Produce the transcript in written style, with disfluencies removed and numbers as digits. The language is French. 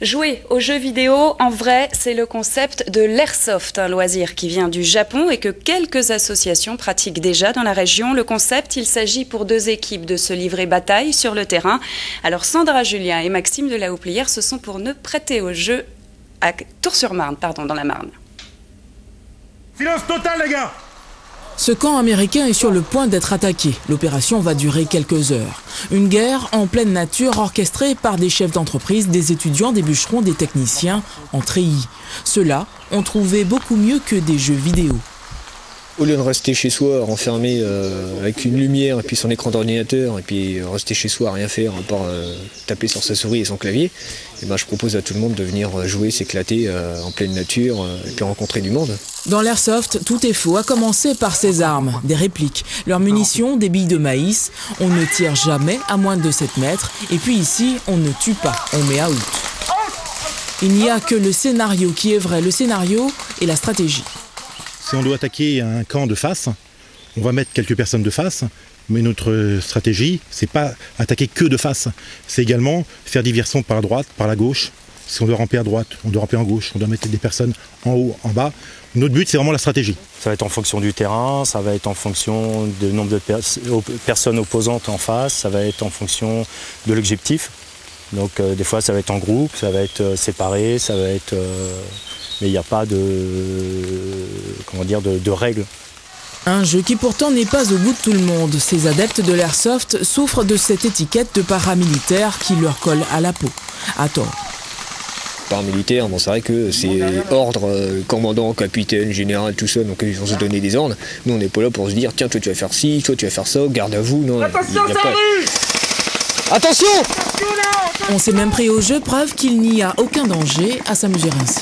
Jouer aux jeux vidéo, en vrai, c'est le concept de l'airsoft, un loisir qui vient du Japon et que quelques associations pratiquent déjà dans la région. Le concept, il s'agit pour deux équipes de se livrer bataille sur le terrain. Alors Sandra Julien et Maxime de la Houplière se sont pour nous prêter au jeu à Tours-sur-Marne, dans la Marne. Silence total, les gars! Ce camp américain est sur le point d'être attaqué. L'opération va durer quelques heures. Une guerre en pleine nature orchestrée par des chefs d'entreprise, des étudiants, des bûcherons, des techniciens en treillis. Ceux-là ont trouvé beaucoup mieux que des jeux vidéo. Au lieu de rester chez soi enfermé avec une lumière et puis son écran d'ordinateur et puis rester chez soi à rien faire à part taper sur sa souris et son clavier, et ben, je propose à tout le monde de venir jouer, s'éclater en pleine nature et puis rencontrer du monde. Dans l'airsoft, tout est faux, à commencer par ses armes, des répliques. Leurs munitions, des billes de maïs. On ne tire jamais à moins de 7 mètres. Et puis ici, on ne tue pas, on met out. Il n'y a que le scénario qui est vrai, le scénario et la stratégie. Si on doit attaquer un camp de face, on va mettre quelques personnes de face, mais notre stratégie, c'est pas attaquer que de face, c'est également faire diversion par la droite, par la gauche. Si on doit ramper à droite, on doit ramper en gauche, on doit mettre des personnes en haut, en bas. Notre but, c'est vraiment la stratégie. Ça va être en fonction du terrain, ça va être en fonction du nombre de personnes opposantes en face, ça va être en fonction de l'objectif. Donc des fois, ça va être en groupe, ça va être séparé, ça va être... mais il n'y a pas de règles. Un jeu qui pourtant n'est pas au goût de tout le monde. Ces adeptes de l'airsoft souffrent de cette étiquette de paramilitaire qui leur colle à la peau. À tort. Paramilitaire, bon, c'est vrai que c'est ordre, commandant, capitaine, général, tout ça, donc ils vont se donner des ordres. Nous, on n'est pas là pour se dire, tiens, toi tu vas faire ci, toi tu vas faire ça, garde à vous. Non, attention, ça arrive ! Attention ! On s'est même pris au jeu, preuve qu'il n'y a aucun danger à s'amuser ainsi.